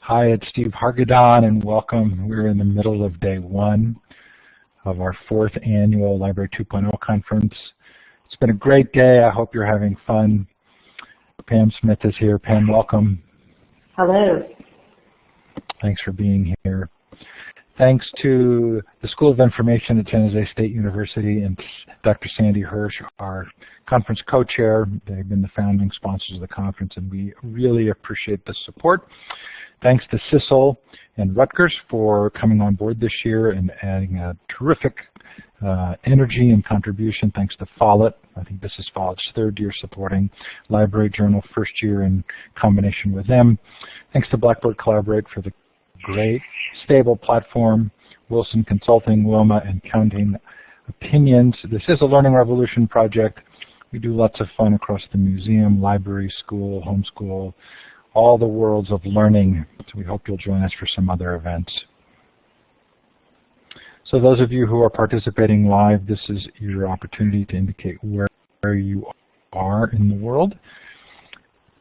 Hi, it's Steve Hargadon, and welcome. We're in the middle of day one of our 4th annual Library 2.0 conference. It's been a great day. I hope you're having fun. Pam Smith is here. Pam, welcome. Hello. Thanks for being here. Thanks to the School of Information at San Jose State University and Dr. Sandy Hirsch, our conference co-chair. They've been the founding sponsors of the conference, and we really appreciate the support. Thanks to CISL and Rutgers for coming on board this year and adding a terrific energy and contribution. Thanks to Follett. I think this is Follett's 3rd year supporting Library Journal, 1st year in combination with them. Thanks to Blackboard Collaborate for the great, stable platform, Wilson Consulting, Wilma, and Counting Opinions. This is a Learning Revolution project. We do lots of fun across the museum, library, school, homeschool, all the worlds of learning. So we hope you'll join us for some other events. So those of you who are participating live, this is your opportunity to indicate where you are in the world.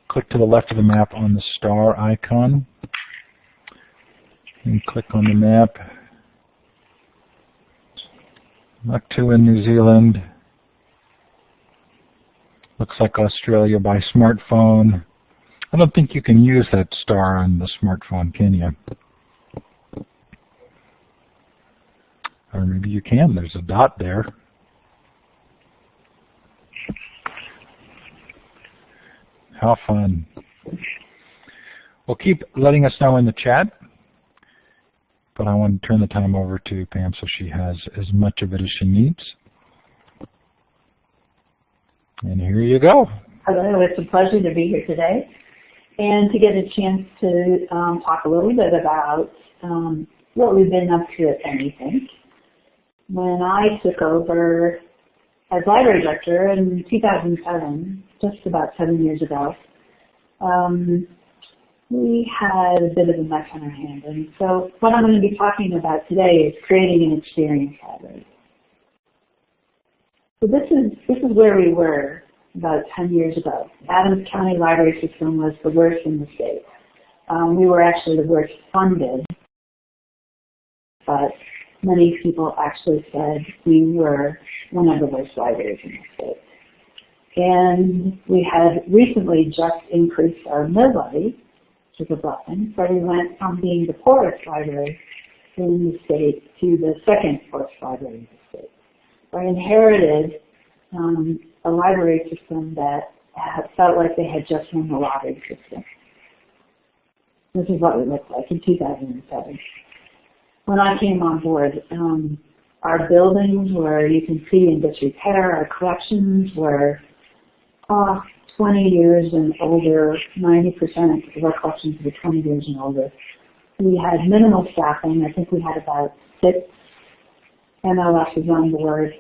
Click to the left of the map on the star icon and click on the map. Muktu in New Zealand. Looks like Australia by smartphone. I don't think you can use that star on the smartphone, can you? Or maybe you can. There's a dot there. How fun. Well, keep letting us know in the chat, but I want to turn the time over to Pam so she has as much of it as she needs. And here you go. Hello, it's a pleasure to be here today and to get a chance to talk a little bit about what we've been up to at Anythink. When I took over as library director in 2007, just about 7 years ago, we had a bit of a mess on our hands. And so what I'm going to be talking about today is creating an experience library. So this is where we were about 10 years ago. Adams County library system was the worst in the state. We were actually the worst funded, but many people actually said we were one of the worst libraries in the state. And we had recently just increased our mill levy, which is a blessing, so we went from being the poorest library in the state to the 2nd poorest library in the state. I inherited a library system that felt like they had just won the lottery system. This is what it looked like in 2007. When I came on board, our buildings were, you can see, in disrepair. Our collections were 20 years and older. 90% of our collections were 20 years and older. We had minimal staffing. I think we had about 6 MLSs on board.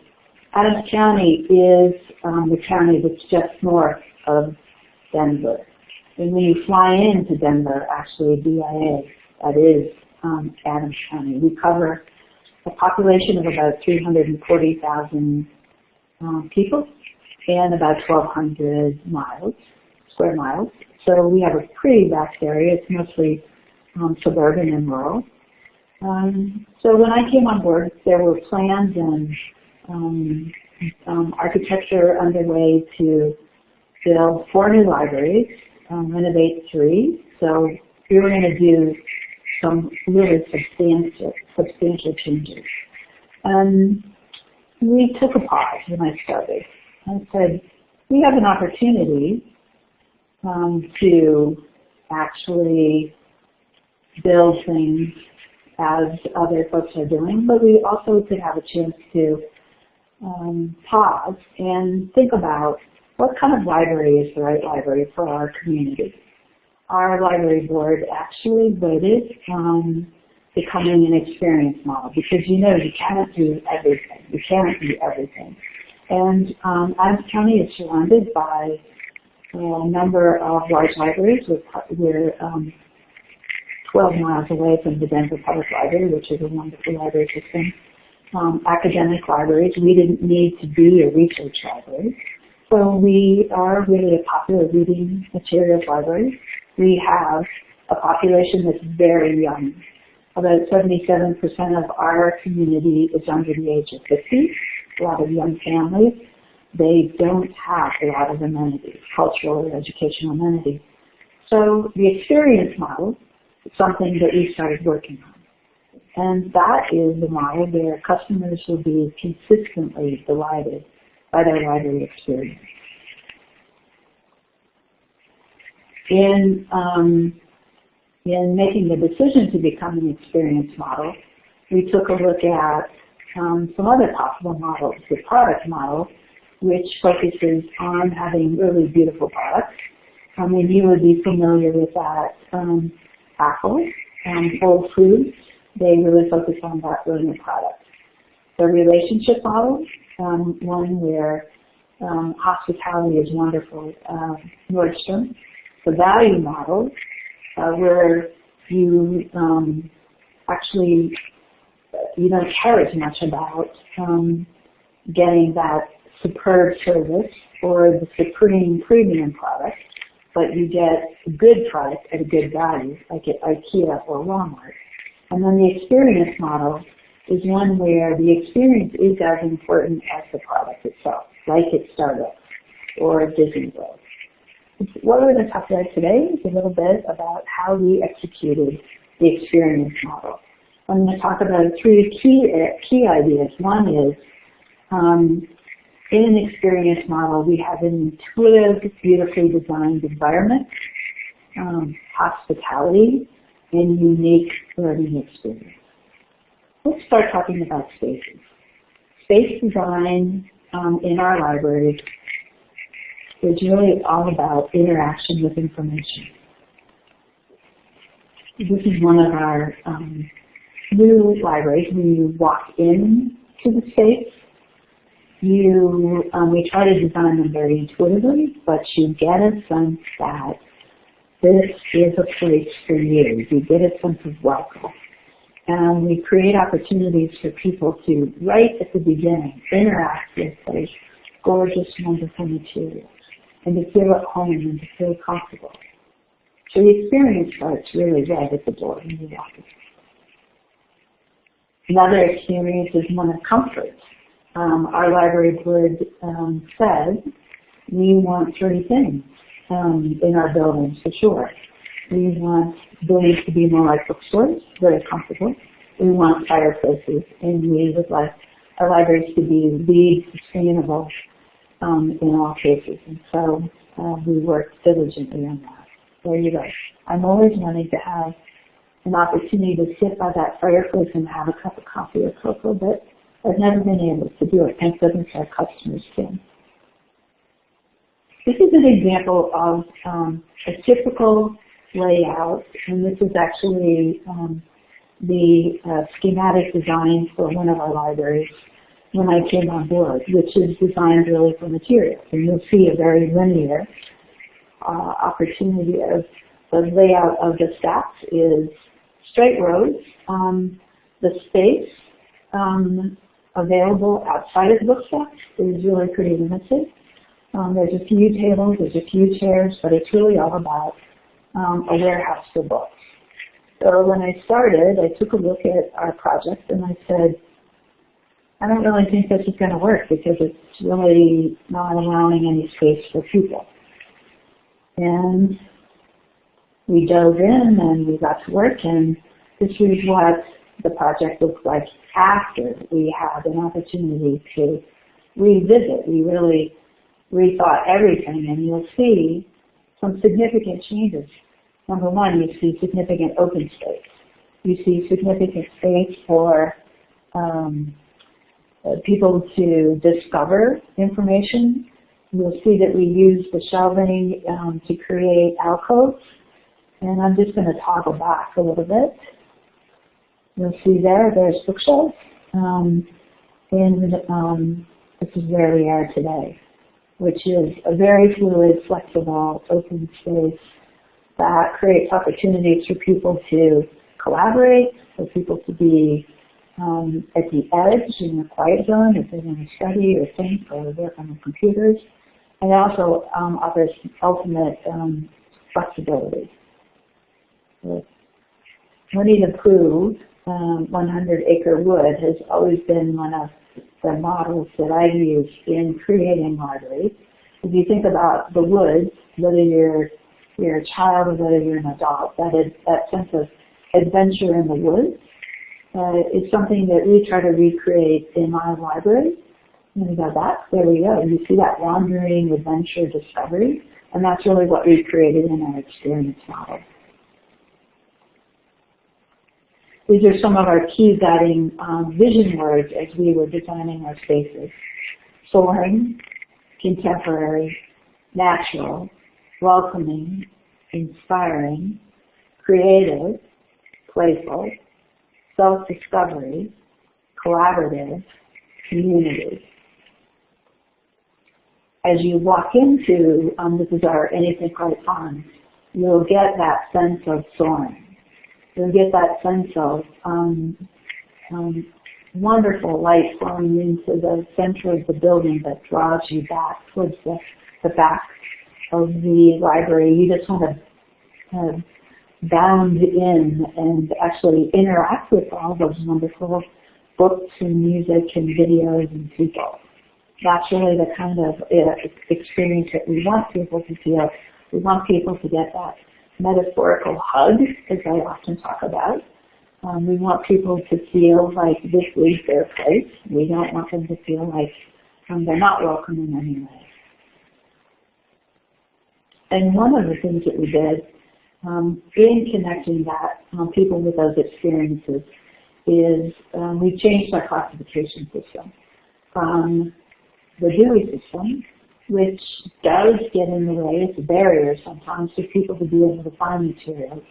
Adams County is the county that's just north of Denver. And when you fly into Denver, actually, BIA, that is Adams County. We cover a population of about 340,000 people and about 1,200 square miles. So we have a pretty vast area. It's mostly suburban and rural. So when I came on board, there were plans and architecture underway to build 4 new libraries, renovate 3. So we were going to do some really substantial changes. And we took a pause when I started. I said, we have an opportunity to actually build things as other folks are doing, but we also could have a chance to pause and think about what kind of library is the right library for our community. Our library board actually voted on becoming an experience model because, you know, you can't do everything. You can't do everything. And Adams County is surrounded by a number of large libraries. We're 12 miles away from the Denver Public Library, which is a wonderful library system. Academic libraries. We didn't need to be a research library. So we are really a popular reading materials library. We have a population that's very young. About 77% of our community is under the age of 50, a lot of young families. They don't have a lot of amenities, cultural or educational amenities. So the experience model is something that we started working on. And that is the model where customers will be consistently delighted by their library experience. In making the decision to become an experience model, we took a look at some other possible models. The product model, which focuses on having really beautiful products. And you would be familiar with that. Apple, Whole Foods, they really focus on that brilliant product. The relationship model, one where hospitality is wonderful, Nordstrom. The value model, where you actually you don't care as much about getting that superb service or the supreme premium product, but you get a good product at a good value, like at IKEA or Walmart. And then the experience model is one where the experience is as important as the product itself, like at Starbucks or Disney World. What we're going to talk about today is a little bit about how we executed the experience model. I'm going to talk about three key ideas. One is, in an experience model, we have an intuitive, beautifully designed environment, hospitality, and unique learning experience. Let's start talking about spaces. Space design in our libraries is really all about interaction with information. This is one of our new libraries. When you walk in to the space, we try to design them very intuitively, but you get a sense that this is a place for you. You get a sense of welcome. And we create opportunities for people to, right at the beginning, interact with those gorgeous, wonderful materials, and to feel at home and to feel comfortable. So the experience starts really right at the door when you walk in. Another experience is one of comfort. Our library board said we want three things in our buildings for sure. We want buildings to be more like bookstores, very comfortable. We want fireplaces, and we would like our libraries to be LEED sustainable in all cases. And so we work diligently on that. There you go. I'm always wanting to have an opportunity to sit by that fireplace and have a cup of coffee or cocoa, but I've never been able to do it. Thank goodness our customers can. This is an example of a typical layout, and this is actually the schematic design for one of our libraries when I came on board, which is designed really for materials. And you'll see a very linear opportunity of the layout of the stacks is straight rows. The space available outside of the book stacks is really pretty limited. There's a few tables, there's a few chairs, but it's really all about a warehouse for books. So when I started, I took a look at our project and I said, I don't really think this is going to work because it's really not allowing any space for people. And we dove in and we got to work, and this is what the project looked like after we had an opportunity to revisit. We really rethought everything, and you'll see some significant changes. Number one, you see significant open space. You see significant space for people to discover information. You'll see that we use the shelving to create alcoves. And I'm just going to toggle back a little bit. You'll see there's bookshelves. And this is where we are today, which is a very fluid, flexible, open space that creates opportunities for people to collaborate, for people to be at the edge in a quiet zone if they want to study or think or work on their computers. And also offers ultimate flexibility. Winnie the Pooh, 100-acre wood has always been one of the models that I've used in creating libraries. If you think about the woods, whether you're a child or whether you're an adult, that sense of adventure in the woods is something that we try to recreate in our library. And we go, there we go. You see that wandering, adventure, discovery, and that's really what we've created in our experience model. These are some of our key guiding vision words as we were designing our spaces. Soaring, contemporary, natural, welcoming, inspiring, creative, playful, self-discovery, collaborative, community. As you walk into, this is our Anythink right on, you'll get that sense of soaring. You'll get that sense of wonderful light flowing into the center of the building that draws you back towards the back of the library. You just want to bound in and actually interact with all those wonderful books and music and videos and people. That's really the kind of experience that we want people to feel. We want people to get that metaphorical hug, as I often talk about. We want people to feel like this is their place. We don't want them to feel like they're not welcome in any way. And one of the things that we did in connecting that people with those experiences is we changed our classification system from the Dewey system, which does get in the way. It's a barrier sometimes for people to be able to find materials,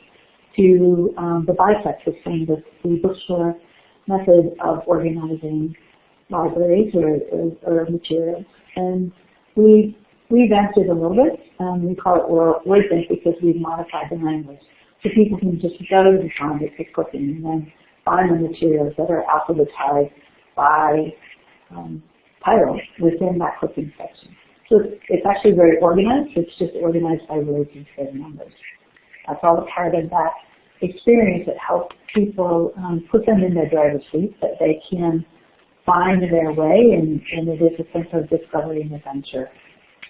to the BISEC system, the bookstore method of organizing libraries or materials. And we revamped it a little bit. We call it WordThink because we've modified the language. So people can just go to the find it, pick clicking, and then find the materials that are alphabetized by title within that clicking section. So it's actually very organized. It's just organized by words instead of numbers. That's all a part of that experience that helps people put them in their driver's seat, that they can find their way, and it is a sense of discovery and adventure.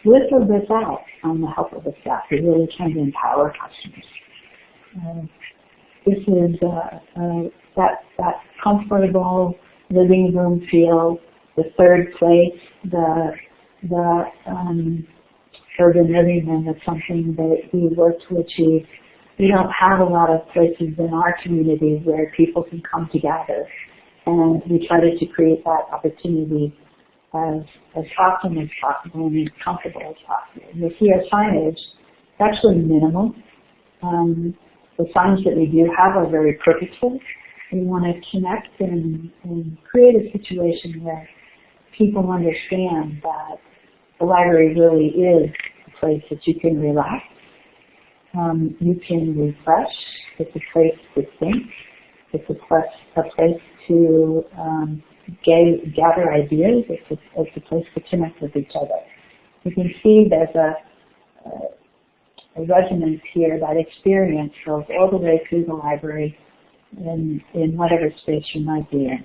With or without the help of the staff, we're really trying to empower customers. This is that comfortable living room feel, the third place, the urban living room is something that we work to achieve. We don't have a lot of places in our community where people can come together, and we try to create that opportunity as often as possible and as comfortable as possible. You'll see our signage, it's actually minimal. The signs that we do have are very purposeful. We want to connect and create a situation where people understand that the library really is a place that you can relax, you can refresh, it's a place to think, it's a place to gather ideas, it's a place to connect with each other. You can see there's a resonance here. That experience goes all the way through the library in whatever space you might be in.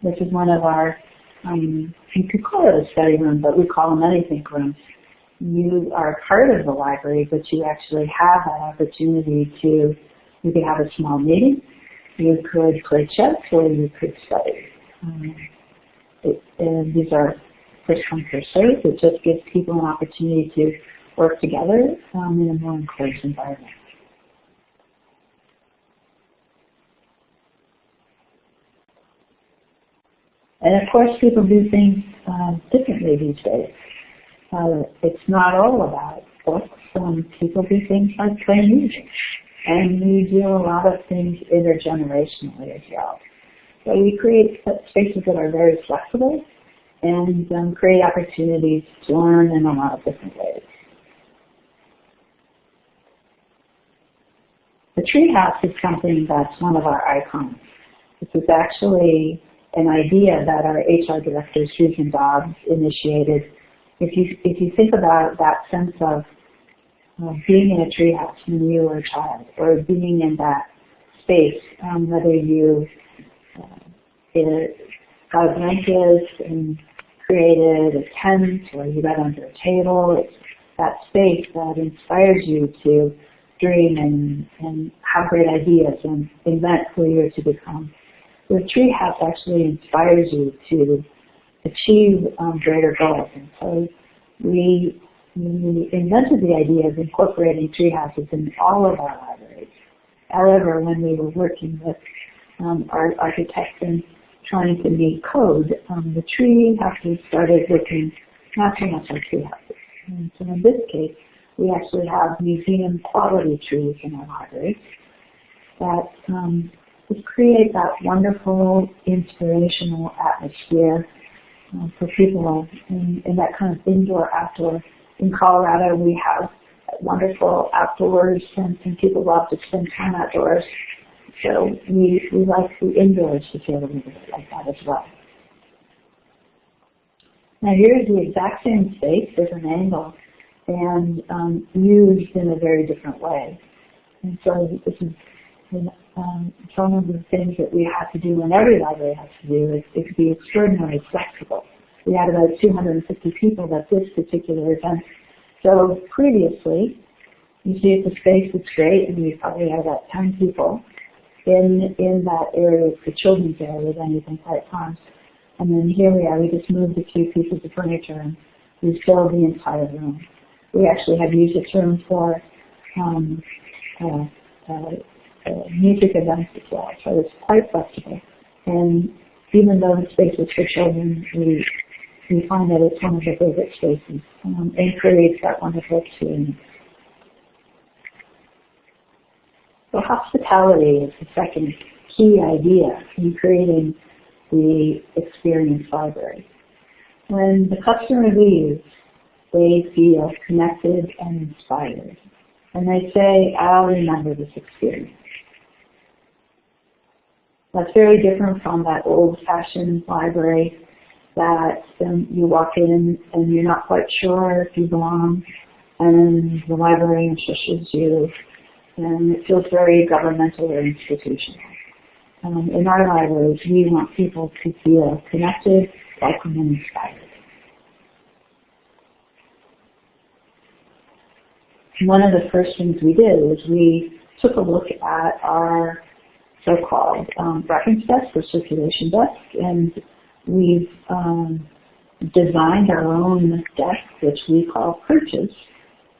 This is one of our, you could call it a study room, but we call them Anythink rooms. You are part of the library, but you actually have that opportunity to, you could have a small meeting, you could play chess, or you could study. And these are first come, first served. It just gives people an opportunity to work together in a more enclosed environment. And of course, people do things differently these days. It's not all about books. People do things like play music. And we do a lot of things intergenerationally as well. So we create spaces that are very flexible and create opportunities to learn in a lot of different ways. The treehouse is something that's one of our icons. This is actually an idea that our HR director, Susan Dobbs, initiated. If you think about that sense of being in a treehouse when you were a child, or being in that space, whether you got a blanket and created a tent, or you got under a table. It's that space that inspires you to dream and have great ideas and invent who you're to become. The treehouse actually inspires you to achieve greater goals. And so we invented the idea of incorporating treehouses in all of our libraries. However, when we were working with our architects and trying to meet code, the treehouses started looking not so much like treehouses. And so in this case, we actually have museum quality trees in our library that just create that wonderful, inspirational atmosphere for people in that kind of indoor-outdoor. In Colorado, we have wonderful outdoors, and people love to spend time outdoors. So we like the indoors to feel a little bit like that as well. Now here's the exact same space, different angle, and used in a very different way. And so this is some of the things that we have to do, and every library has to do, is be extraordinarily flexible. We had about 250 people at this particular event. So previously, you see the space is great, and we probably had about 10 people in that area, the children's area with Anythink Farms. And then here we are, we just moved a few pieces of furniture and we filled the entire room. We actually have used this room for music events as well, so it's quite flexible. And even though the space is for children, we find that it's one of the favorite spaces and creates that wonderful experience. So hospitality is the second key idea in creating the experience library. When the customer leaves, they feel connected and inspired. And they say, I'll remember this experience. That's very different from that old-fashioned library that you walk in and you're not quite sure if you belong, and the librarian shushes you, and it feels very governmental or institutional. In our libraries, we want people to feel connected, welcome, and inspired. One of the first things we did was we took a look at our so-called reference desk or circulation desk, and we've designed our own desk, which we call perches.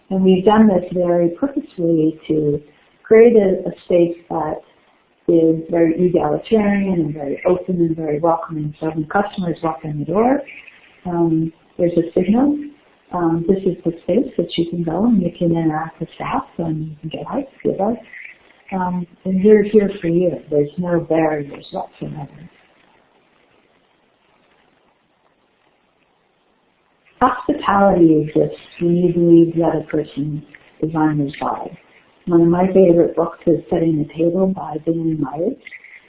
And we've done this very purposefully to create a space that is very egalitarian and very open and very welcoming. So when customers walk in the door, there's a signal. This is the space that you can go and you can interact with staff and you can get hugs, give hugs. And we're here for you. There's no barriers whatsoever. Hospitality exists when you believe the other person is on your side. One of my favorite books is Setting the Table by Billy Myers.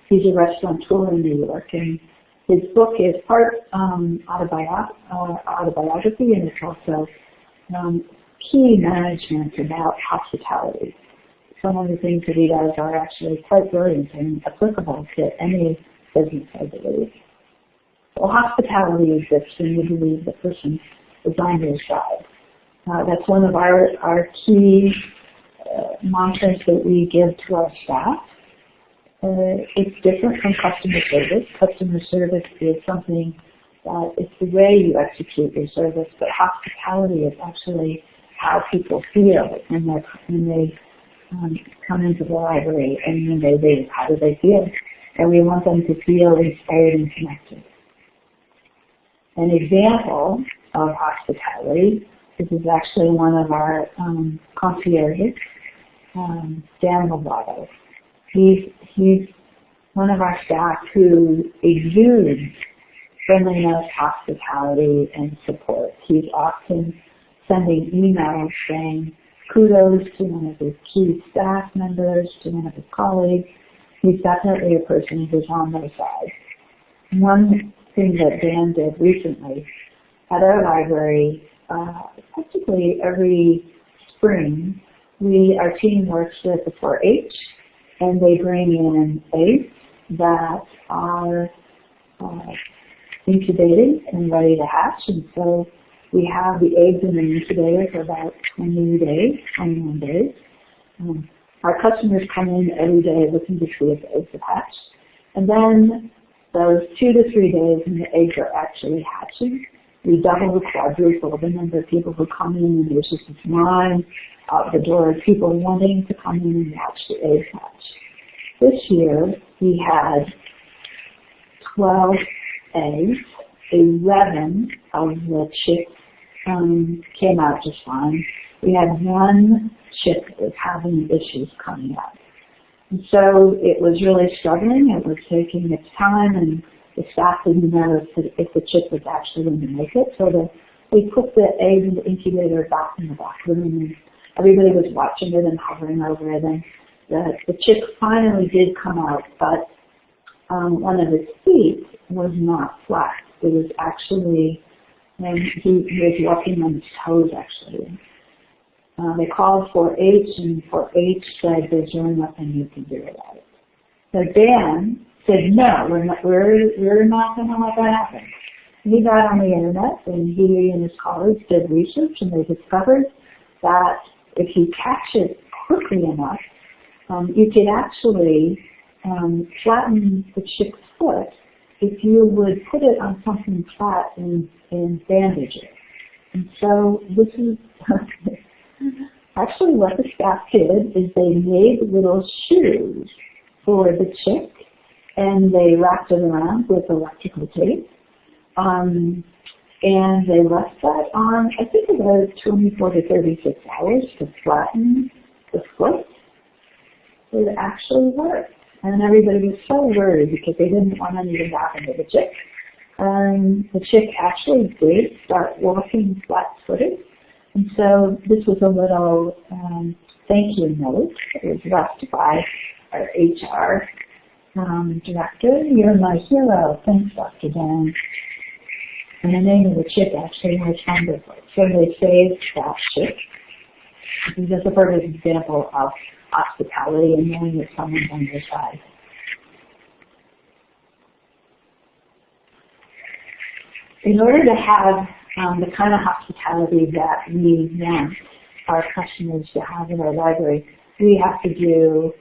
He's a restaurateur in New York, and his book is part autobiography, and it's also key management about hospitality. Some of the things that he does are actually quite brilliant and applicable to any business, I believe. Well, hospitality exists when you believe the person is on your side. That's one of our key mantras that we give to our staff. It's different from customer service. Customer service is something that it's the way you execute your service, but hospitality is actually how people feel when they come into the library and when they leave. How do they feel? And we want them to feel inspired and connected. An example of hospitality, this is actually one of our concierges, Dan Lovato. He's one of our staff who exudes friendliness, hospitality, and support. He's often sending emails saying kudos to one of his key staff members, to one of his colleagues. He's definitely a person who's on their side. One thing that Dan did recently at our library, practically every spring, our team works with the 4-H, and they bring in eggs that are incubated and ready to hatch. And so we have the eggs in an incubator for about 21 days. Our customers come in every day looking to see if the eggs have hatched. And then those 2 to 3 days when the eggs are actually hatching, we double or quadruple the number of people who come in, and there's just this line out the door of people wanting to come in and watch the eggs hatch. This year, we had 12 eggs. 11 of the chicks came out just fine. We had 1 chick that was having issues coming up. And so it was really struggling. It was taking its time, and the staff didn't know if the chick was actually going to make it. So we put the egg in the incubator back in the back room, and everybody was watching it and hovering over it. And the chick finally did come out, but one of its feet was not flat. It was actually, he was walking on his toes, actually. They called 4-H, and 4-H said there's really nothing you can do about it. So Dan said, no, we're not going to let that happen. He got on the internet, and he and his colleagues did research, and they discovered that if you catch it quickly enough, you could actually flatten the chick's foot if you would put it on something flat and bandage it. And so this is actually what the staff did is they made little shoes for the chick, and they wrapped it around with electrical tape. And they left that on, I think, about 24 to 36 hours to flatten the foot. It actually worked. And everybody was so worried because they didn't want anything to happen to the chick. And the chick actually did start walking flat-footed. And so this was a little thank you note. It was left by our HR director. You're my hero. Thanks, Dr. Dan. And the name of the chick actually was Wonderful. So they saved that chick. This is just a perfect example of hospitality and knowing that someone's on your side. In order to have the kind of hospitality that we want our customers to have in our library, we have to do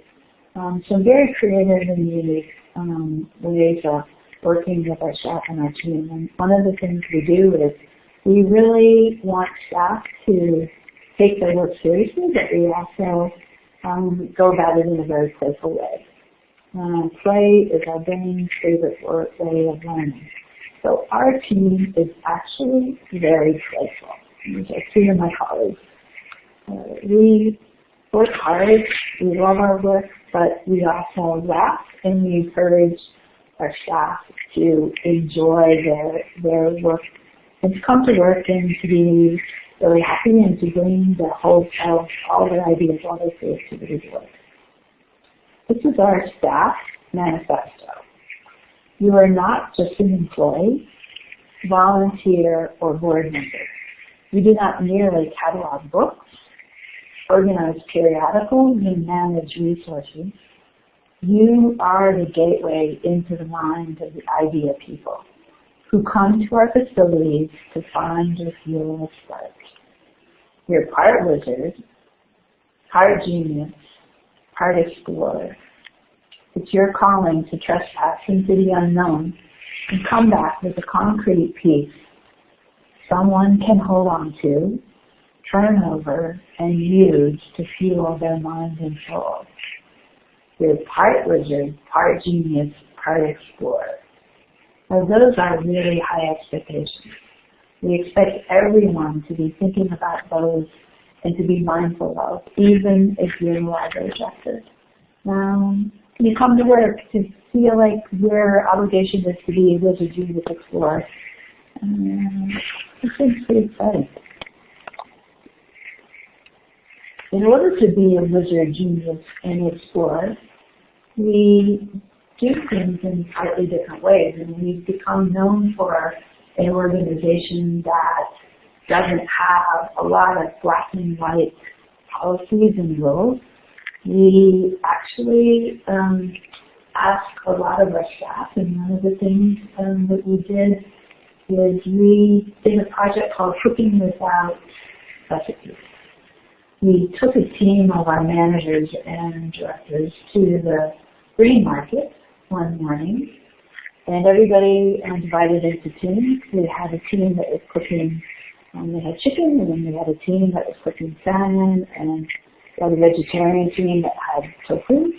some very creative and unique ways of working with our staff and our team. And one of the things we do is we really want staff to take their work seriously, but we also go about it in a very playful way. Play is our brain's favorite way of learning. So our team is actually very playful. As I see in my colleagues, we work hard, we love our work, but we also laugh, and we encourage our staff to enjoy their work and to come to work and to be really happy and to bring the whole self, all their ideas, all their creativity to work. This is our staff manifesto. You are not just an employee, volunteer, or board member. You do not merely catalog books, organize periodicals, and manage resources. You are the gateway into the mind of the idea people who come to our facilities to find or feel a spark. You're part wizard, part genius, part explorer. It's your calling to trespass into the unknown and come back with a concrete piece someone can hold on to, turn over, and use to fuel their mind and soul. You're part wizard, part genius, part explorer. Now, those are really high expectations. We expect everyone to be thinking about those and to be mindful of, even if you're a library director. You come to work to feel like your obligation is to be a wizard, genius, explorer. It's pretty exciting. In order to be a wizard, genius, and explorer, we do things in slightly different ways, and we've become known for an organization that doesn't have a lot of black and white policies and rules. We actually asked a lot of our staff, and one of the things that we did is we did a project called Cooking Without Recipes. We took a team of our managers and directors to the green market one morning, and everybody divided into teams. We had a team that was cooking, they had chicken, and then we had a team that was cooking salmon, and we had a vegetarian team that had tofu.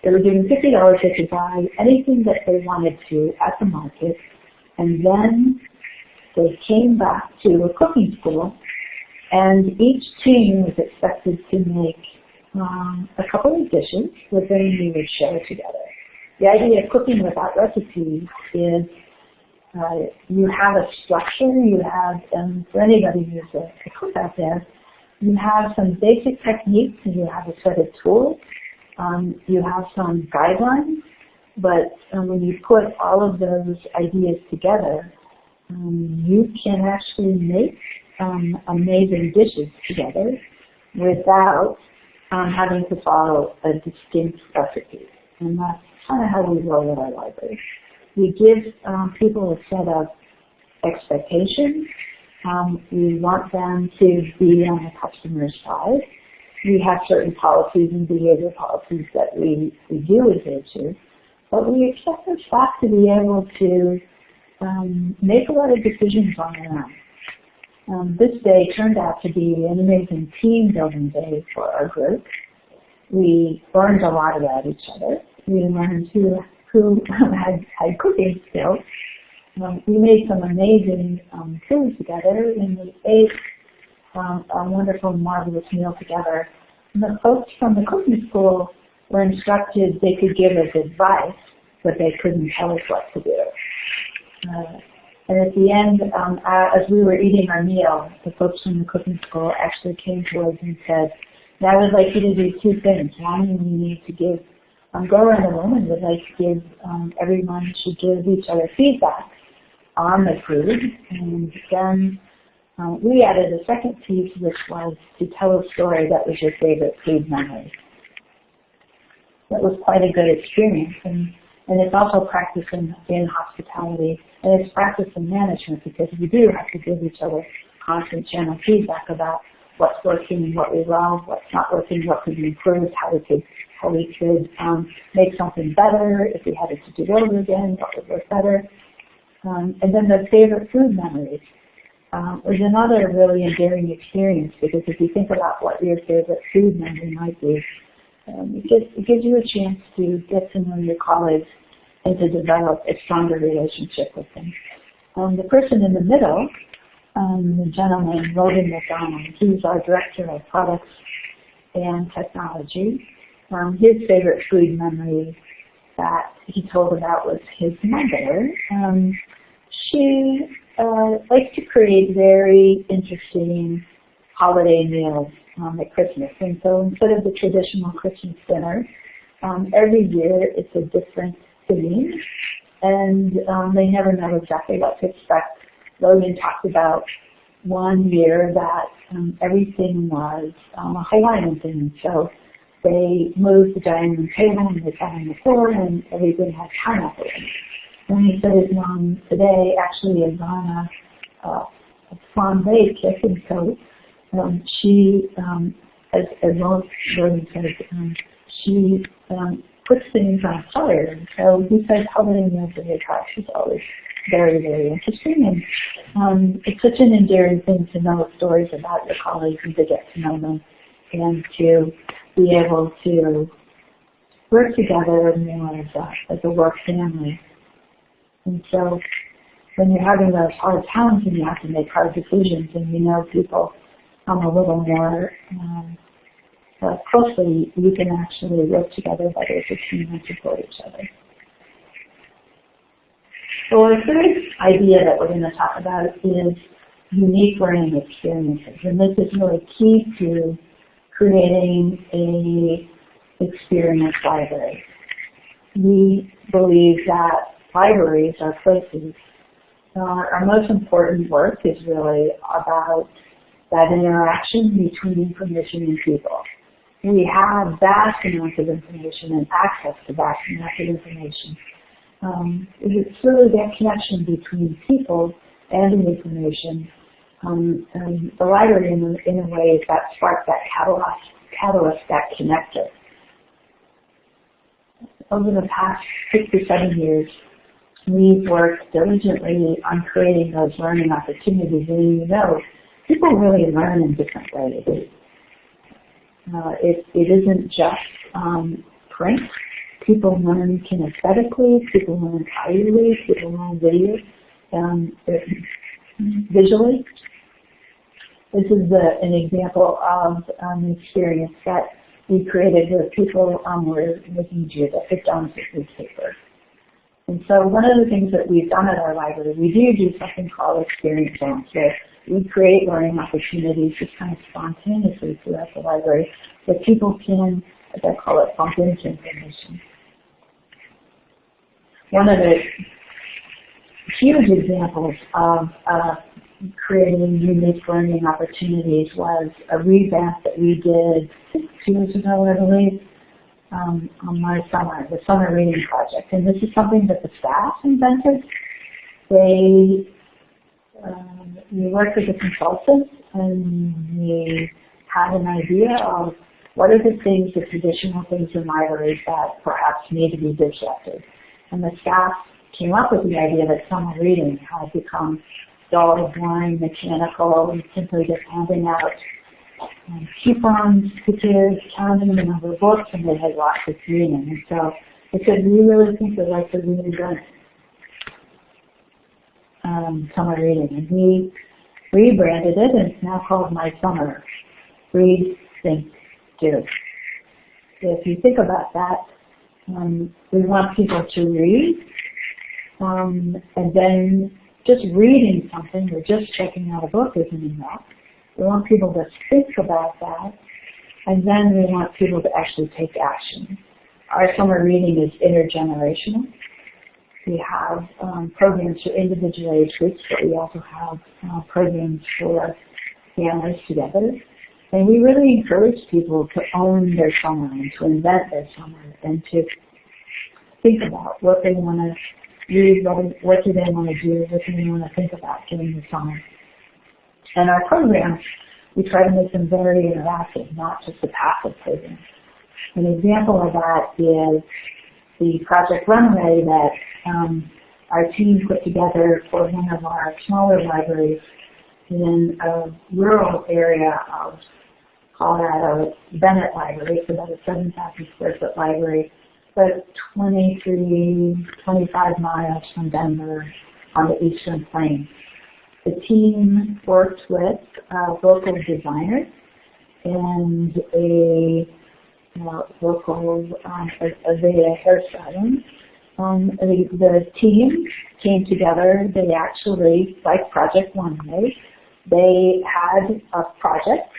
They were given $50 they could buy anything that they wanted to at the market, and then they came back to a cooking school, and each team was expected to make a couple of dishes that then we would share together. The idea of cooking without recipes is you have a structure, you have, and for anybody who's a cook out there, you have some basic techniques and you have a set of tools. You have some guidelines, but when you put all of those ideas together, you can actually make amazing dishes together without having to follow a distinct recipe. And that's kind of how we roll at our library. We give people a set of expectations. We want them to be on the customer's side. We have certain policies and behavior policies that we do adhere to, but we expect our staff to be able to make a lot of decisions on their own. This day turned out to be an amazing team building day for our group. We learned a lot about each other. We learned who had cooking skills. We made some amazing food together, and we ate a wonderful, marvelous meal together. And the folks from the cooking school were instructed they could give us advice, but they couldn't tell us what to do. And at the end, as we were eating our meal, the folks from the cooking school actually came to us and said, I would like you to do two things. One, we need to give, go around the room and would like to give, everyone should give each other feedback on the food. And then we added a second piece, which was to tell a story that was your favorite food memory. That was quite a good experience. And it's also practice in hospitality, and it's practice in management, because we do have to give each other constant channel feedback about what's working, what we love, what's not working, what could be improved, how we could make something better. If we had it to do over again, what would work better. And then the favorite food memories was another really endearing experience, because if you think about what your favorite food memory might be, it gives you a chance to get to know your colleagues and to develop a stronger relationship with them. The person in the middle, the gentleman, Logan McDonald, he's our Director of Products and Technology. His favorite food memory that he told about was his mother. She likes to create very interesting holiday meals at Christmas. And so instead of the traditional Christmas dinner, every year it's a different theme, and they never know exactly what to expect. Logan talked about one year that everything was a Hawaiian theme. So they moved the dining room table and they sat on the floor and everything had pineapple in it. And he said his mom today actually is on a flambe kick, and so she, as Logan said, she puts things on fire. And so he says holiday meals at his house is always very, very interesting. And it's such an endearing thing to know stories about your colleagues and to get to know them and to be able to work together more as a work family. And so when you're having those hard times and you have to make hard decisions and you know people a little more closely, you can actually work together better as a team and support each other. So our third idea that we're going to talk about is unique learning experiences. And this is really key to creating a experience library. We believe that libraries are places. Our most important work is really about that interaction between information and people. We have vast amounts of information and access to vast amounts of information. It's really that connection between people and the information. And the library, in a way, is that spark, that catalyst, that connector. Over the past 6 to 7 years, we've worked diligently on creating those learning opportunities. And you know, people really learn in different ways. It isn't just print. People learn kinesthetically, people learn audibly, people learn visually. This is an example of an experience that we created where people were making geographic on newspaper. And so one of the things that we've done at our library, we do something called experience zones, where we create learning opportunities just kind of spontaneously throughout the library that people can, as I call it, bump into information. One of the huge examples of creating unique learning opportunities was a revamp that we did 2 years ago, I believe, on the summer reading project. And this is something that the staff invented. We worked with a consultant, and we had an idea of what are the things, the traditional things in libraries that perhaps need to be disrupted. And the staff came up with the idea that summer reading had become dull, boring, mechanical, and simply just handing out coupons to kids, counting the number of books, and they had lots of reading. And so they said, we really think we'd like to reinvent summer reading. And we rebranded it, and it's now called My Summer. Read, Think, Do. If you think about that, we want people to read, and then just reading something or just checking out a book isn't enough. We want people to think about that, and then we want people to actually take action. Our summer reading is intergenerational. We have programs for individual age groups, but we also have programs for families together. And we really encourage people to own their summer and to invent their summer and to think about what they want to read, what do they want to do, what do they want to think about during the summer. And our programs, we try to make them very interactive, not just a passive program. An example of that is the Project Runway that our team put together for one of our smaller libraries in a rural area of Colorado, Bennett Library. It's about a 7,000 square foot library, but 25 miles from Denver on the Eastern Plains. The team worked with a local designer and a local Aveda hairstyling. The team came together. They actually, like Project Runway, they had a project,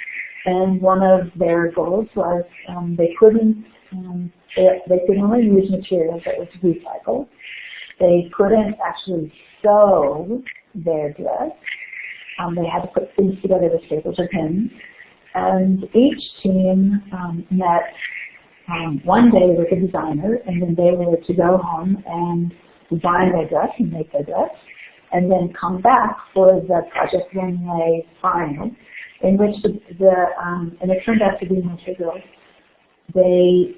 and one of their goals was they could only use materials that was recycled. They couldn't actually sew their dress. They had to put things together with staples or pins. And each team met one day with a designer, and then they were to go home and design their dress and make their dress, and then come back for the Project Runway final, in which and it turned out to be materials. They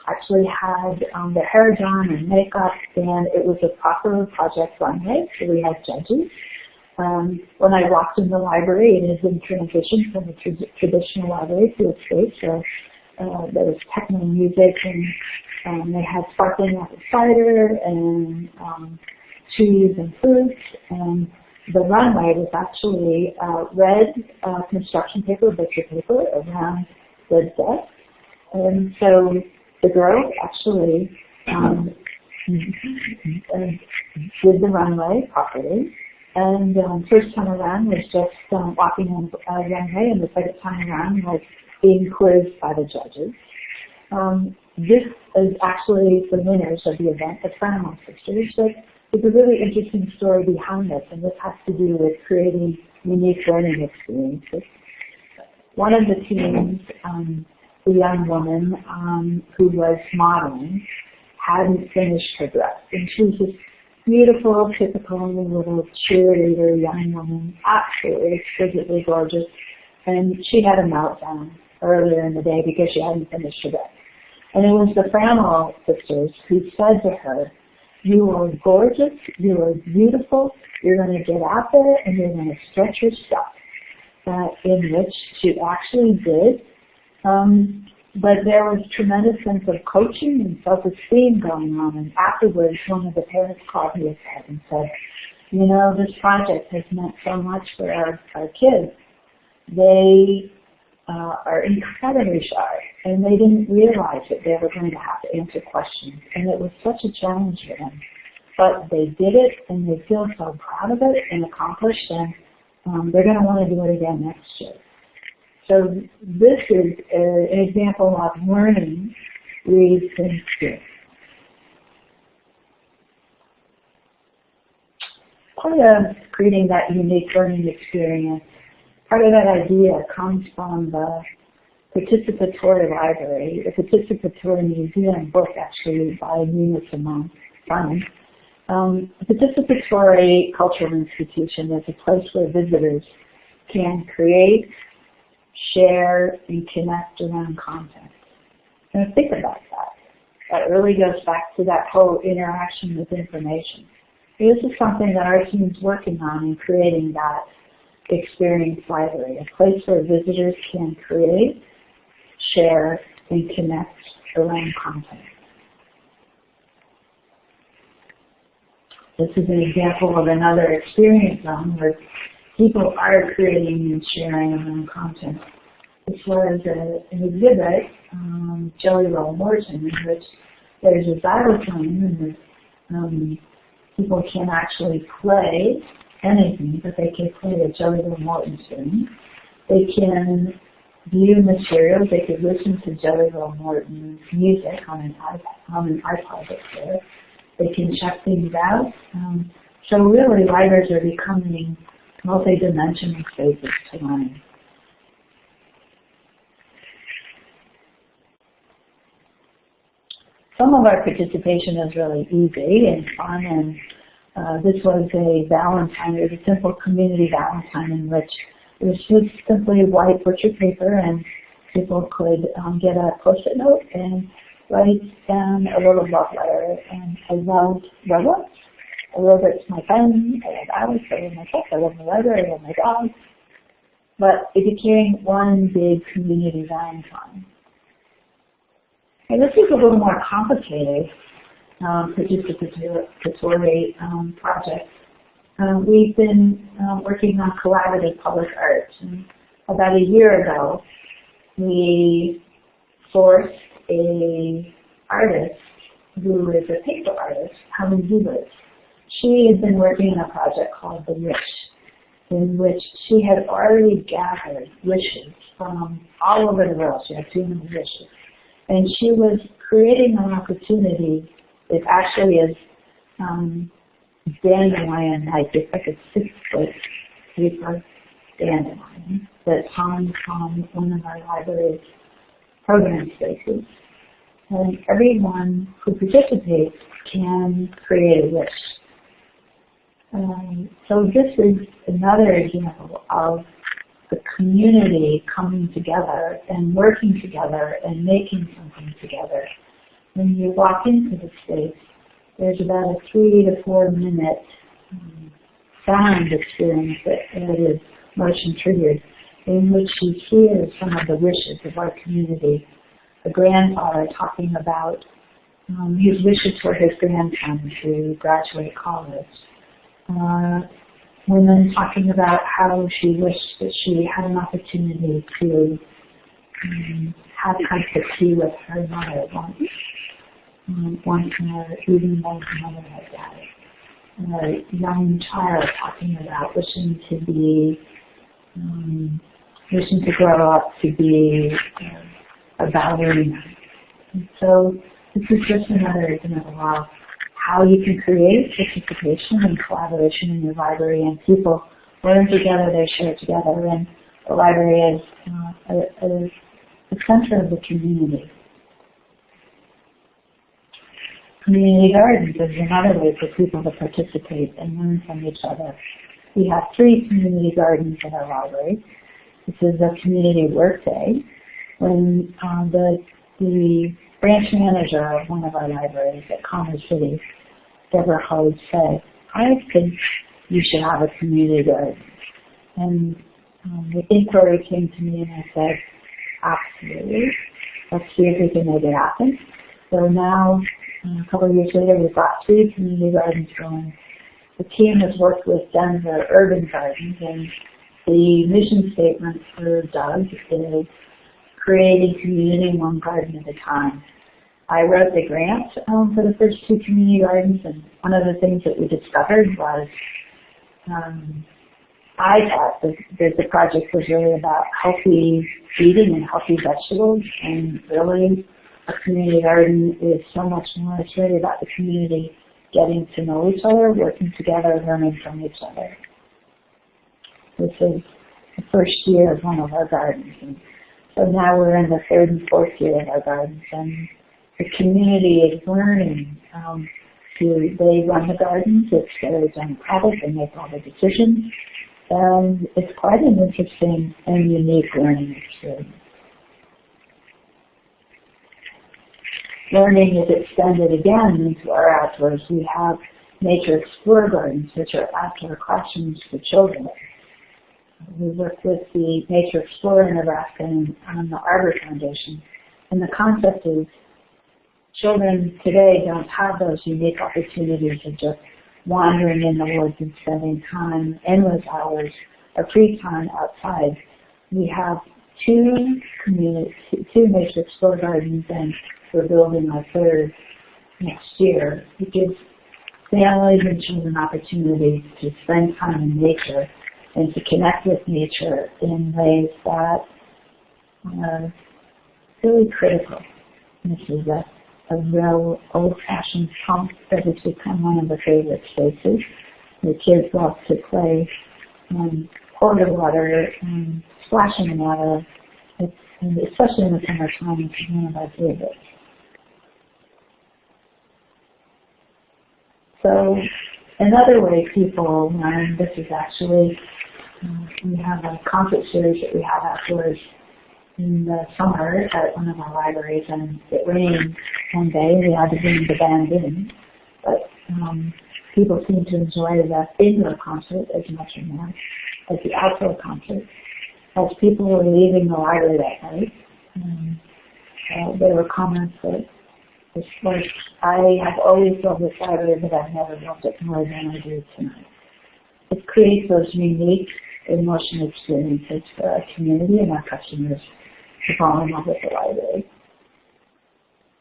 actually had their hair done and makeup, and it was a proper Project Runway, so we had judges. When I walked in the library, it is in transition from a traditional library to a space where there was techno music, and they had sparkling apple cider and cheese and fruits, and the runway was actually red construction paper, butcher paper, around the desk. And so the girls actually did the runway properly. And first time around was just walking on the runway, and the second time around was being quizzed by the judges. This is actually the winners of the event, the Frenema sisters, but there's a really interesting story behind this, and this has to do with creating unique learning experiences. One of the teams, a young woman who was modeling, hadn't finished her dress, and she was this beautiful, typical little cheerleader young woman, absolutely exquisitely gorgeous, and she had a meltdown earlier in the day because she hadn't finished her dress. And it was the Framwell sisters who said to her, "You are gorgeous, you are beautiful, you're going to get out there and you're going to stretch your stuff." In which she actually did. But there was tremendous sense of coaching and self-esteem going on. And afterwards, one of the parents called me aside and said, "You know, this project has meant so much for our kids. They are incredibly shy, and they didn't realize that they were going to have to answer questions. And it was such a challenge for them. But they did it, and they feel so proud of it and accomplished, and they're going to want to do it again next year." So this is an example of learning leads to experience. Part of creating that unique learning experience, part of that idea comes from the participatory library, the participatory museum book actually by Nina Simone. A participatory cultural institution is a place where visitors can create, share, and connect around content. And think about that. That really goes back to that whole interaction with information. This is something that our team's working on in creating that experience library, a place where visitors can create, share, and connect around content. This is an example of another experience zone where people are creating and sharing around content. This was an exhibit, Jelly Roll Morton, in which there's a xylophone and people can actually play anything, but they can play a Jelly Roll Morton tune. They can view materials. They could listen to Jelly Roll Morton's music on an iPod that's there. They can check things out. So really, libraries are becoming multi-dimensional spaces to learn. Some of our participation is really easy and fun, and this was a Valentine. It was a simple community Valentine in which it was just simply white butcher paper, and people could get a post-it note and write down a little love letter. And I loved robots. I love it's my friend, I love Alice, I love my pet, I love my library, I love my dog. But it became one big community Valentine. And this is a little more complicated participatory project. We've been working on collaborative public art. And about a year ago, we sourced an artist who is a paper artist, Helen Hubert. She had been working on a project called The Wish, in which she had already gathered wishes from all over the world. She had 200 wishes. And she was creating an opportunity that actually is dandelion, like it's like a 6-foot paper dandelion that hung from one of our library's program spaces. And everyone who participates can create a wish. So this is another example of the community coming together and working together and making something together. When you walk into the space, there's about a 3 to 4 minute sound experience that is motion triggered, in which you hear some of the wishes of our community. The grandfather talking about his wishes for his grandson to graduate college. Women talking about how she wished that she had an opportunity to have cups of tea with her mother once in her evening while her mother had died. A young child talking about wishing to grow up to be a ballerina. And so this is just another example of how you can create participation and collaboration in your library, and people learn together, they share together, and the library is the center of the community. Community gardens is another way for people to participate and learn from each other. We have 3 community gardens in our library. This is a community work day when the branch manager of one of our libraries at Commerce City, Deborah Hode, said, I think you should have a community garden. And the inquiry came to me and I said, absolutely. Let's see if we can make it happen. So now, a couple of years later, we've got 3 community gardens going. The team has worked with Denver Urban Gardens, and the mission statement for Doug is creating community one garden at a time. I wrote the grant for the first 2 community gardens, and one of the things that we discovered was I thought that the project was really about healthy eating and healthy vegetables, and really a community garden is so much more. It's really about the community getting to know each other, working together, learning from each other. This is the first year of one of our gardens, and so now we're in the 3rd and 4th year of our gardens, and the community is learning. They run the gardens, it's very democratic, they make all the decisions, and it's quite an interesting and unique learning experience. Learning is extended again into our outdoors. We have Nature Explorer Gardens, which are outdoor classrooms for children. We work with the Nature Explorer in Nebraska and the Arbor Foundation. And the concept is children today don't have those unique opportunities of just wandering in the woods and spending time, endless hours of free time outside. We have 2 Nature Explorer Gardens, and we're building our 3rd next year. It gives families and children opportunities to spend time in nature and to connect with nature in ways that are really critical. This is a real old-fashioned pump that has become one of the favorite spaces. The kids love to play, pour the water, splash in the water, and especially in the summertime, it's one of our favorites. So another way people learn, this is actually, we have a concert series that we have outdoors in the summer at one of our libraries, and it rained one day. We had to bring the band in, but people seem to enjoy the indoor concert as much or more as the outdoor concert. As people were leaving the library that night, there were comments that it's like, I have always loved this library, but I've never loved it more than I do tonight. It creates those unique emotional experiences for our community and our customers to fall in love with the library.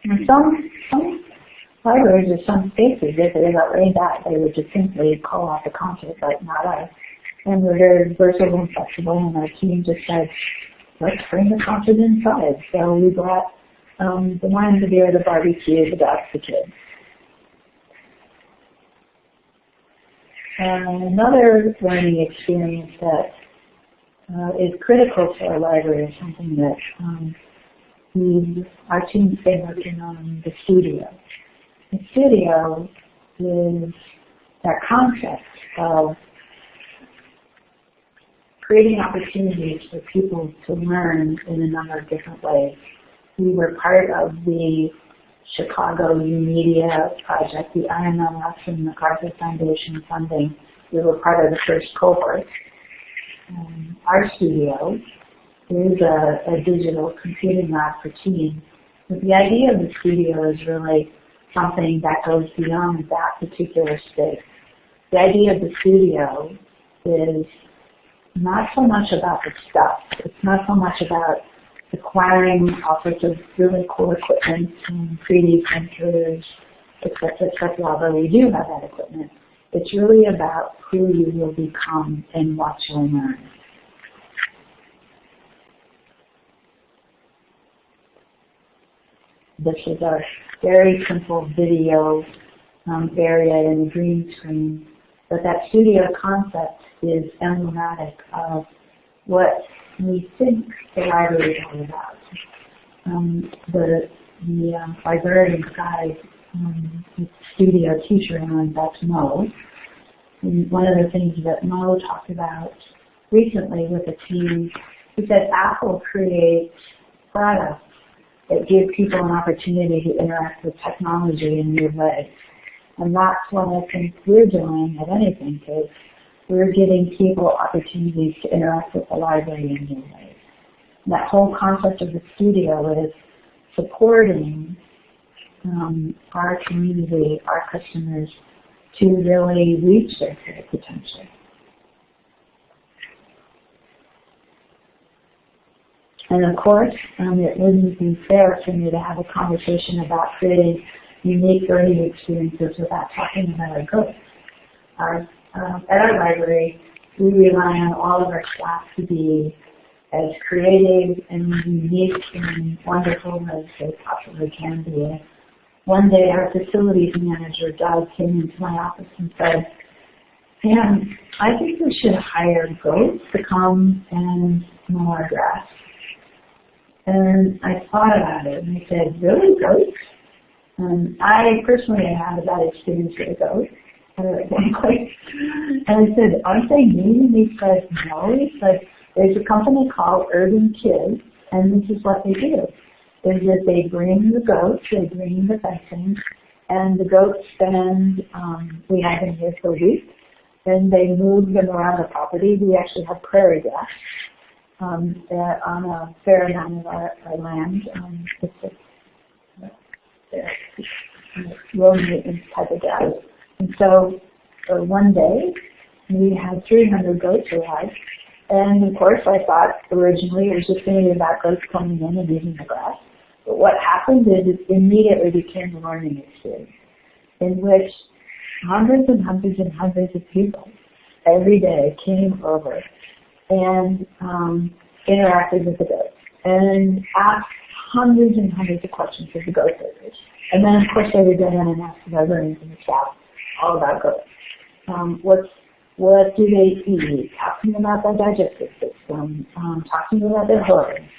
And some libraries or some spaces, if they got rained out, they would just simply call off the concert, but not us. And we're very versatile and flexible, and our team just said, let's bring the concert inside. So we brought the wine, the beer, the barbecue, the dogs, the kids. Another learning experience that is critical to our library is something that our team's been working on, the studio. The studio is that concept of creating opportunities for people to learn in a number of different ways. We were part of the Chicago New Media Project, the IMLS and MacArthur Foundation funding. We were part of the first cohort. Our studio is a digital computing lab for teens. But the idea of the studio is really something that goes beyond that particular space. The idea of the studio is not so much about the stuff. It's not so much about acquiring all sorts of really cool equipment and 3D printers, et cetera, although we do have that equipment. It's really about who you will become and what you'll learn. This is a very simple video area in the green screen. But that studio concept is emblematic of what we think the library is all about. The librarian guide, studio teacher, and that's Mo. And one of the things that Mo talked about recently with a team is that Apple creates products that give people an opportunity to interact with technology in new ways. And that's what I think we're doing at Anythink, is we're giving people opportunities to interact with the library in new ways. And that whole concept of the studio is supporting our community, our customers, to really reach their creative potential. And of course, it wouldn't be fair for me to have a conversation about creating unique learning experiences without talking about our goals. At our library, we rely on all of our staff to be as creative and unique and wonderful as they possibly can be. One day, our facilities manager, Doug, came into my office and said, "Pam, I think we should hire goats to come and mow our grass." And I thought about it, and I said, "Really, goats?" I personally had a bad experience with a goat at one point. And I said, "Aren't they mean?" And he said, "No." He said, "There's a company called Urban Kids, and this is what they do. Is that they bring the goats, they bring the fencing, and the goats spend, we have them here for a week, and they move them around the property. We actually have prairie grass on a fair amount of our land. It's a low maintenance type of grass. And so for one day, we had 300 goats arrive. And of course, I thought originally it was just going to be about goats coming in and eating the grass. But what happened is it immediately became a learning experience in which hundreds and hundreds and hundreds of people every day came over and interacted with the goats and asked hundreds and hundreds of questions of the goat herders. And then, of course, they would go in and ask the librarians and the staff all about goats. What do they eat? Talking about their digestive system, talking about their hooves,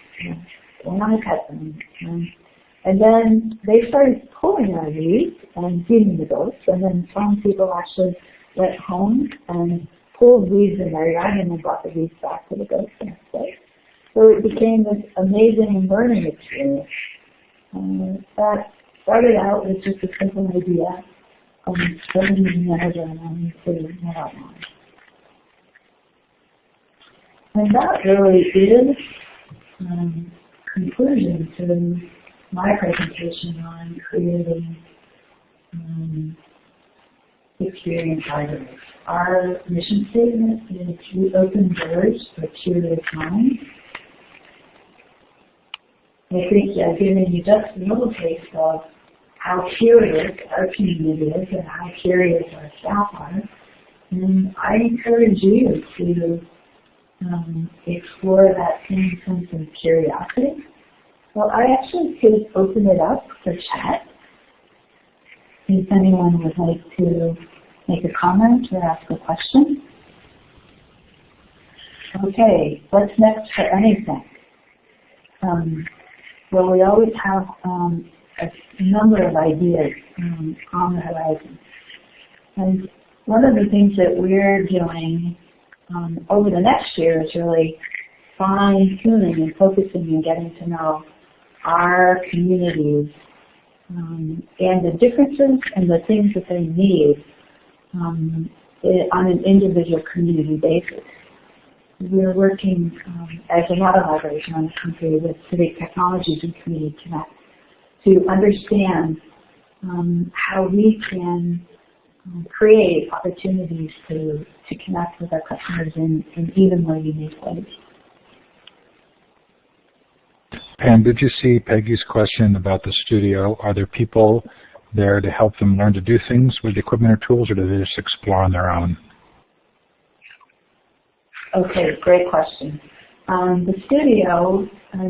going on a pet thing. And then they started pulling our weeds and feeding the goats. And then some people actually went home and pulled weeds in their yard and then brought the weeds back to the goats the next day. So it became this amazing learning experience. That started out with just a simple idea of building the manager and putting it out on. And that really is conclusion to my presentation on creating experience libraries. Our mission statement is we open doors for curious minds. I think I've given you just a little taste of how curious our community is and how curious our staff are. And I encourage you to explore that same sense of curiosity. Well, I actually could open it up for chat. If anyone would like to make a comment or ask a question. Okay, what's next for Anythink? Well, we always have a number of ideas on the horizon. And one of the things that we're doing over the next year is really fine-tuning and focusing and getting to know our communities and the differences and the things that they need on an individual community basis. We're working, as a lot of libraries around the country, with civic technologies and community connect to understand how we can create opportunities to connect with our customers in even more unique ways. Pam, did you see Peggy's question about the studio? Are there people there to help them learn to do things with equipment or tools, or do they just explore on their own? Okay, great question. The studio,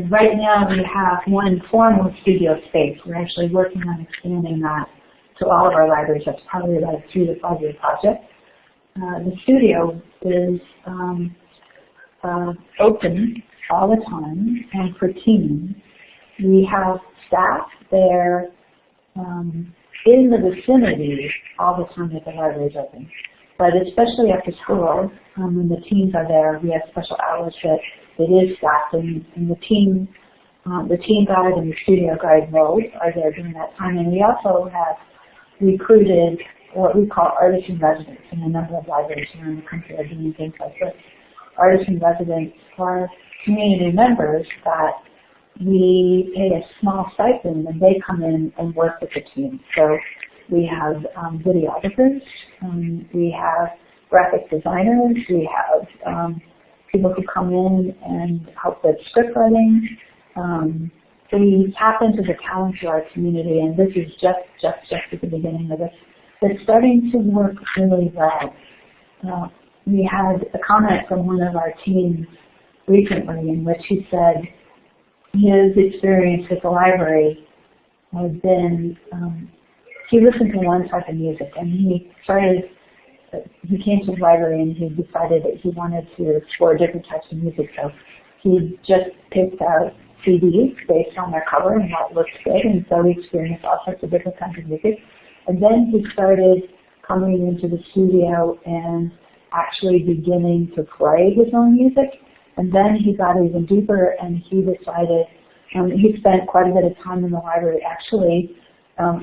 right now we have one formal studio space. We're actually working on expanding that to all of our libraries. That's probably about a 3 to 5 year project. The studio is open all the time and for teams. We have staff there in the vicinity all the time that the library is open. But especially after school, when the teams are there, we have special hours that it is staffed, and the team guide and the studio guide roles are there during that time. And we also have recruited what we call artists in residence in a number of libraries around the country are doing things like this. Artists in residence are community members that we pay a small stipend and they come in and work with the team. So we have videographers, we have graphic designers, we have people who come in and help with script writing. So we tap into the talent of our community, and this is just at the beginning of this. It's starting to work really well. We had a comment from one of our teams recently in which he said his experience with the library has been, he listened to one type of music, and he came to the library and he decided that he wanted to explore different types of music. So he just picked out CDs based on their cover and what looked good, and so he experienced all sorts of different kinds of music. And then he started coming into the studio and actually beginning to play his own music. And then he got even deeper, and he decided, he spent quite a bit of time in the library actually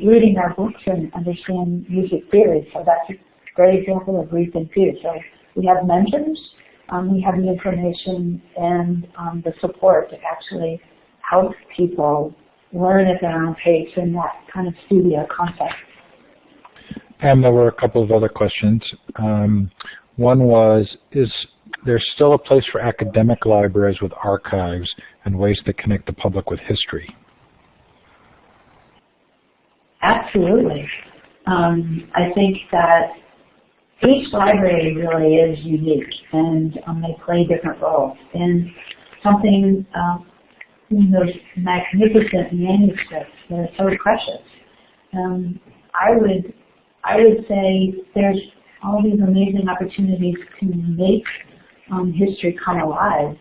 reading our books and understand music theory. So that's a great example of rethink too. So we have mentors, we have the information and the support to actually help people learn at their own pace in that kind of studio concept. And there were a couple of other questions. One was, is there still a place for academic libraries with archives and ways to connect the public with history? Absolutely. I think that each library really is unique, and they play different roles. And something in those magnificent manuscripts that are so precious, I would say there's all these amazing opportunities to make history come alive,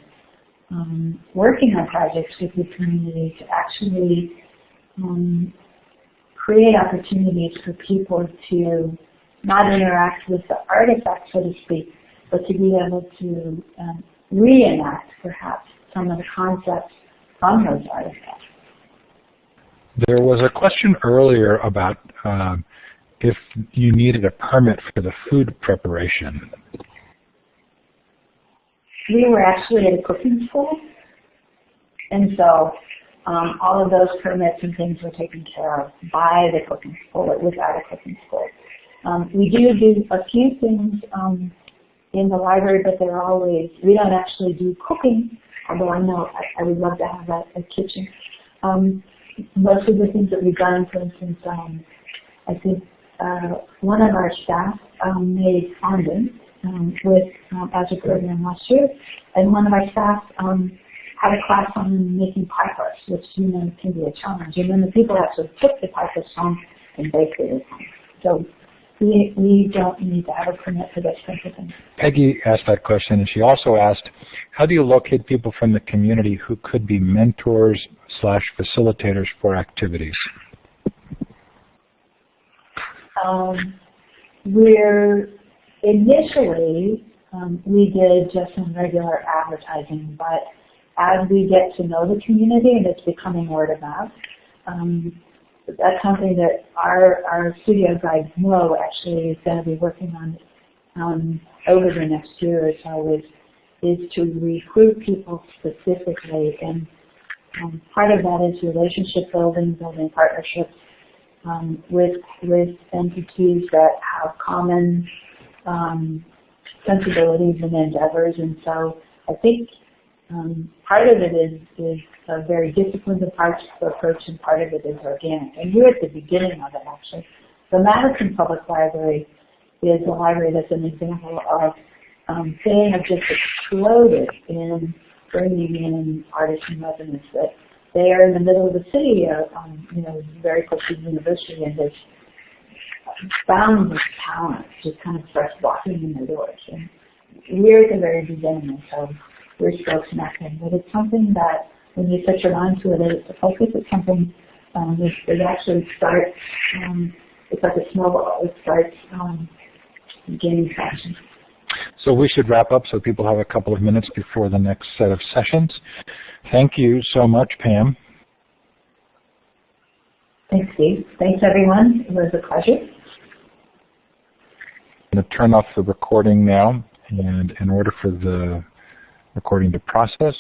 working on projects with the community to actually create opportunities for people to not interact with the artifacts, so to speak, but to be able to reenact, perhaps, some of the concepts from those artifacts. There was a question earlier about if you needed a permit for the food preparation. We were actually at a cooking school, and so all of those permits and things were taken care of by the cooking school. It was at a cooking school. We do a few things in the library, but they're always, we don't actually do cooking, although I know I would love to have a kitchen. Most of the things that we've done, for instance, I think one of our staff made fondant as a program last year, and one of our staff had a class on making pie crust, which can be a challenge. And then the people actually took the pie crust home and baked it at home. So we don't need to have a permit for this type of thing. Peggy asked that question, and she also asked, how do you locate people from the community who could be mentors/facilitators for activities? Initially, we did just some regular advertising, but as we get to know the community and it's becoming word of mouth, that's something that our studio guide Mo actually is going to be working on over the next year or so is to recruit people specifically, and part of that is relationship building partnerships with entities that have common sensibilities and endeavors. And so I think part of it is a very disciplined approach, and part of it is organic. And we're at the beginning of it, actually. The Madison Public Library is a library that's an example of they have just exploded in bringing in artists and residents. That they are in the middle of the city, very close to the university, and boundless talent just kind of starts walking in the doors. And we're at the very beginning, so we're still connecting. But it's something that when you set your mind to it, it's a focus. It's something it actually starts. It's like a snowball. It starts gaining traction. So we should wrap up so people have a couple of minutes before the next set of sessions. Thank you so much, Pam. Thanks, Steve. Thanks, everyone. It was a pleasure. I'm going to turn off the recording now, and in order for the recording to process,